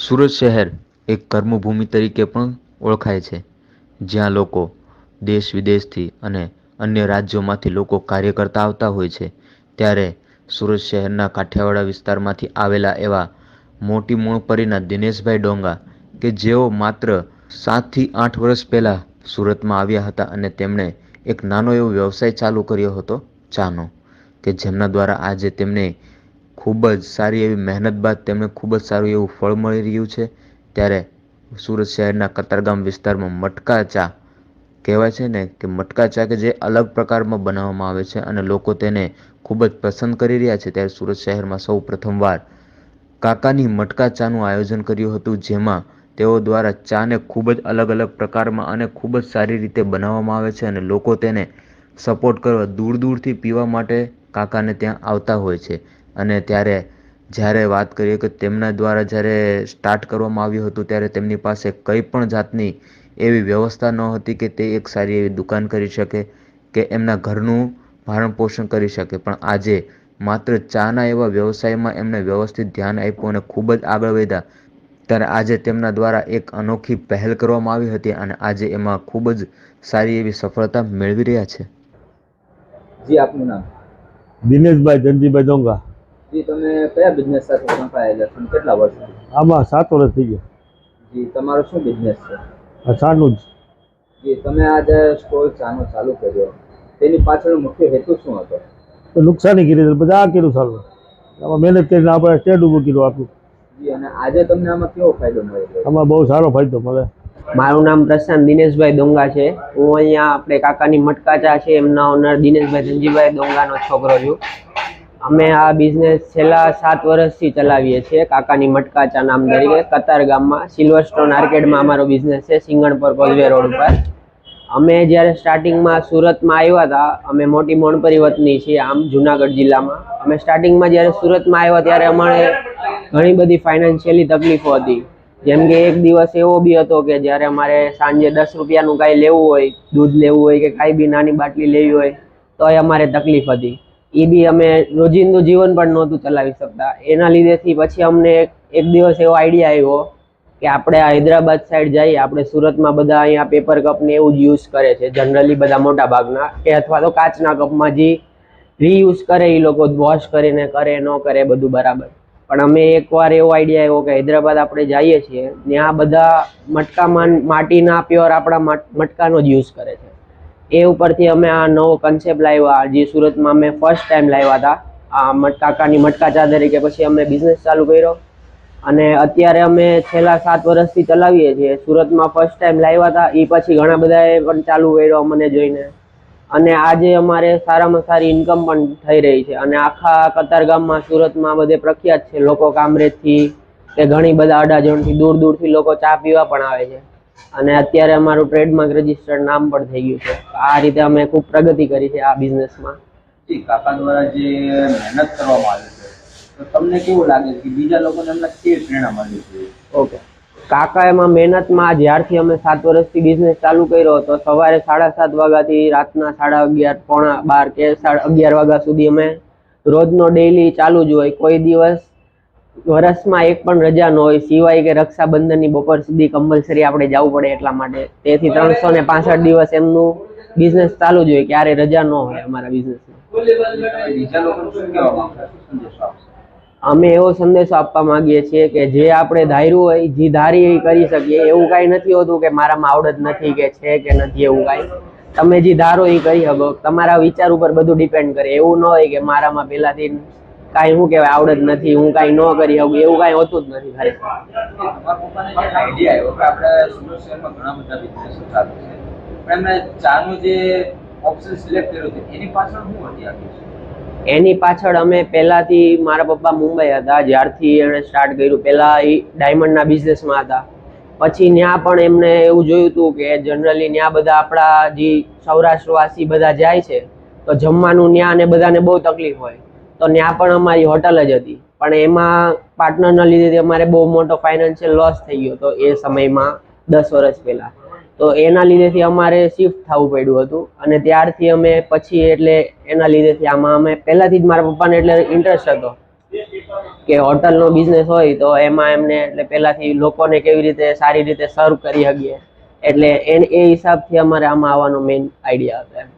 સુરત શહેર એક કર્મભૂમિ તરીકે પણ ઓળખાય છે, જ્યાં લોકો દેશ વિદેશથી અને અન્ય રાજ્યોમાંથી લોકો કાર્ય કરતા આવતા હોય છે. ત્યારે સુરત શહેરના કાઠિયાવાડ વિસ્તારમાંથી આવેલા એવા મોટી મૂળપરીના દિનેશભાઈ ડોંગા કે જેઓ માત્ર 7 થી 8 વર્ષ પહેલાં સુરતમાં આવ્યા હતા અને તેમણે એક નાનો એવો વ્યવસાય ચાલુ કર્યો હતો ચાનો, કે જેમના દ્વારા આજે તેમને ખૂબ જ સારી એવી મહેનત બાદ તેમને ખૂબ જ સારું એવું ફળ મળી રહ્યું છે. ત્યારે સુરત શહેરના કતારગામ વિસ્તારમાં મટકા ચા કહેવાય છે ને, કે મટકા ચા કે જે અલગ પ્રકારમાં બનાવવામાં આવે છે અને લોકો તેને ખૂબ જ પસંદ કરી રહ્યા છે. ત્યારે સુરત શહેરમાં સૌ પ્રથમવાર કાકાની મટકા ચાનું આયોજન કર્યું હતું, જેમાં તેઓ દ્વારા ચાને ખૂબ જ અલગ અલગ પ્રકારમાં અને ખૂબ જ સારી રીતે બનાવવામાં આવે છે અને લોકો તેને સપોર્ટ કરવા દૂર દૂરથી પીવા માટે કાકાને ત્યાં આવતા હોય છે. અને ત્યારે જ્યારે વાત કરીએ કે તેમના દ્વારા જ્યારે સ્ટાર્ટ કરવામાં આવ્યું હતું, ત્યારે તેમની પાસે કંઈ પણ જાતની એવી વ્યવસ્થા ન હતી કે તે એક સારી એવી દુકાન કરી શકે કે એમના ઘરનું ભરણ પોષણ કરી શકે. પણ આજે માત્ર ચાના એવા વ્યવસાયમાં એમણે વ્યવસ્થિત ધ્યાન આપ્યું અને ખૂબ જ આગળ વધ્યા. ત્યારે આજે તેમના દ્વારા એક અનોખી પહેલ કરવામાં આવી હતી અને આજે એમાં ખૂબ જ સારી એવી સફળતા મેળવી રહ્યા છે. જી, આપનું નામ? દિનેશભાઈ ધનજીભાઈ ડોંગા. જી, તમે કયા બિઝનેસ સાથે સંકળાયેલા છો? કેટલા વર્ષ? આમાં 7 વર્ષ થઈ ગયા. જી, તમારો શું બિઝનેસ છે? ચાનું જ. જી, તમે આજે સ્ટોલ ચાનો ચાલુ કર્યો, તેની પાછળ મુખ્ય હેતુ શું હતો? તો નુકસાની કરી બધા આ કર્યું સારું. આમાં મહેનત કરીને આપણે સ્ટેન્ડ ઊભું કર્યું આપ્યું. જી, અને આજે તમને આમાં કેવો ફાયદો મળે? આમાં બહુ સારો ફાયદો મળે. મારું નામ પ્રશાંત દિનેશભાઈ ડોંગા છે. હું અહીંયા આપણે કાકાની મટકા ચા છે એમના ઓનર દિનેશભાઈ ધનજીભાઈ ડોંગાનો છોકરો છું. અમે આ બિઝનેસ છેલ્લા 7 વર્ષથી ચલાવીએ છીએ. કાકાની મટકા ચા નામ તરીકે કતાર ગામમાં સિલ્વરસ્ટોન આર્કેડમાં અમારો બિઝનેસ છે, સિંગણપર કોઝવે રોડ ઉપર. અમે જ્યારે સ્ટાર્ટિંગમાં સુરતમાં આવ્યા હતા, અમે મોટી મોણપરી વતની છીએ, આમ જુનાગઢ જિલ્લામાં. અમે સ્ટાર્ટિંગમાં જ્યારે સુરતમાં આવ્યા ત્યારે અમારે ઘણી બધી ફાઇનાન્શિયલી તકલીફો હતી. જેમ કે એક દિવસ એવો બી હતો કે જ્યારે અમારે સાંજે 10 રૂપિયાનું કાંઈ લેવું હોય, દૂધ લેવું હોય કે કાંઈ બી નાની બાટલી લેવી હોય તો એ અમારે તકલીફ હતી. એ બી અમે રોજિંદુ જીવન પણ નહોતું ચલાવી શકતા. એના લીધેથી પછી અમને એક દિવસ એવો આઈડિયા આવ્યો કે આપણે આ હૈદરાબાદ સાઈડ જઈએ. આપણે સુરતમાં બધા અહીંયા પેપર કપને એવું જ યુઝ કરે છે જનરલી બધા મોટા ભાગના, કે અથવા તો કાચના કપમાં જે રીયુઝ કરે એ લોકો વોશ કરીને કરે ન કરે બધું બરાબર. પણ અમે એકવાર એવો આઈડિયા આવ્યો કે હૈદરાબાદ આપણે જઈએ છીએ, ત્યાં બધા મટકામાં માટીના પ્યોર આપણા મટકાનો જ યુઝ કરે છે. એ ઉપરથી અમે આ નવો કન્સેપ્ટ લાવ્યા, જે સુરતમાં અમે ફર્સ્ટ ટાઈમ લાવ્યા હતા આ કાકાની મટકા ચા તરીકે. પછી અમે બિઝનેસ ચાલુ કર્યો અને અત્યારે અમે છેલ્લા 7 વર્ષથી ચલાવીએ છીએ. સુરતમાં ફર્સ્ટ ટાઈમ લાવ્યા હતા, એ પછી ઘણા બધાએ પણ ચાલુ કર્યો મને જોઈને, અને આજે અમારે સારામાં સારી ઇન્કમ પણ થઈ રહી છે. અને આખા કતારગામમાં સુરતમાં બધે પ્રખ્યાત છે. લોકો કામરેજથી કે ઘણી બધા અડાજણથી દૂર દૂરથી લોકો ચા પીવા પણ આવે છે. અને અત્યારે અમારું ટ્રેડમાર્ક રજિસ્ટર્ડ નામ પણ થઈ ગયું છે. આ રીતે અમે ખૂબ પ્રગતિ કરી છે આ બિઝનેસમાં. કાકા દ્વારા જે મહેનત કરવામાં આવી છે, તો તમને કેવું લાગે કે બીજા લોકોને એમને કેવી પ્રેરણા મળી છે? ઓકે, કાકા એમાં મહેનતમાં જ્યારથી અમે 7 વર્ષથી બિઝનેસ ચાલુ કર્યો હતો, સવારે 7:30 વાગ્યાથી રાતના 11:30, પોણા 12 કે 11 વાગ્યા સુધી અમે રોજનો ડેઈલી ચાલુ જ હોય. કોઈ દિવસ વર્ષમાં એક પણ રજા ન હોય, સિવાય કે રક્ષાબંધનની બપોર સુધી કમ્પલસરી આપણે જવું પડે એટલા માટે. તેથી 365 દિવસ એમનું બિઝનેસ ચાલુ જ હોય, ક્યારે રજા ન હોય અમારા બિઝનેસમાં. બીજા લોકોને શું કહેવા માંગો છો? અમે એવો સંદેશો આપવા માંગીએ છીએ કે જે આપણે ધાર્યું હોય, જે ધારી એ કરી શકીએ. એવું કાંઈ નથી હોતું કે મારામાં આવડત નથી કે છે કે નથી, એવું કાંઈ. તમે જે ધારો એ કરી શકો. તમારા વિચાર ઉપર બધું ડિપેન્ડ કરે. એવું ન હોય કે મારામાં પહેલાથી કાંઈ શું કહેવાય આવડત નથી, હું કાંઈ ન કરી શકું, એવું કાંઈ હોતું જ નથી. ખરેખર આઈડિયા આવ્યો કે આપણે સુરત શહેરમાં ઘણા બધા બિઝનેસો ચાલુ છે, પણ એમને ચાનું જે ઓપ્શન સિલેક્ટ કર્યો છે એની પાછળ શું હતી આખી? એની પાછળ અમે પહેલાથી, મારા પપ્પા મુંબઈ હતા જ્યારથી એણે સ્ટાર્ટ કર્યું. પહેલા એ ડાયમંડના બિઝનેસમાં હતા. પછી ત્યાં પણ એમને એવું જોયું હતું કે જનરલી ત્યાં બધા આપણા જે સૌરાષ્ટ્રવાસી બધા જાય છે તો જમવાનું ત્યાં ને બધાને બહુ તકલીફ હોય. તો ત્યાં પણ અમારી હોટલ જ હતી, પણ એમાં પાર્ટનરના લીધે અમારે બહુ મોટો ફાઇનાન્શિયલ લોસ થઈ ગયો હતો એ સમયમાં, 10 વર્ષ પહેલાં. તો એના લીધેથી અમારે શિફ્ટ થવું પડ્યું હતું. અને ત્યારથી અમે પછી એટલે એના લીધેથી આમાં અમે પહેલાંથી જ મારા પપ્પાને એટલે ઇન્ટરેસ્ટ હતો. કે હોટલનો બિઝનેસ હોય તો એમાં એમને એટલે પહેલાથી લોકોને કેવી રીતે સારી રીતે સર્વ કરી શકીએ, એટલે એ હિસાબથી અમારે આમાં આવવાનો મેઇન આઈડિયા હતો એમ.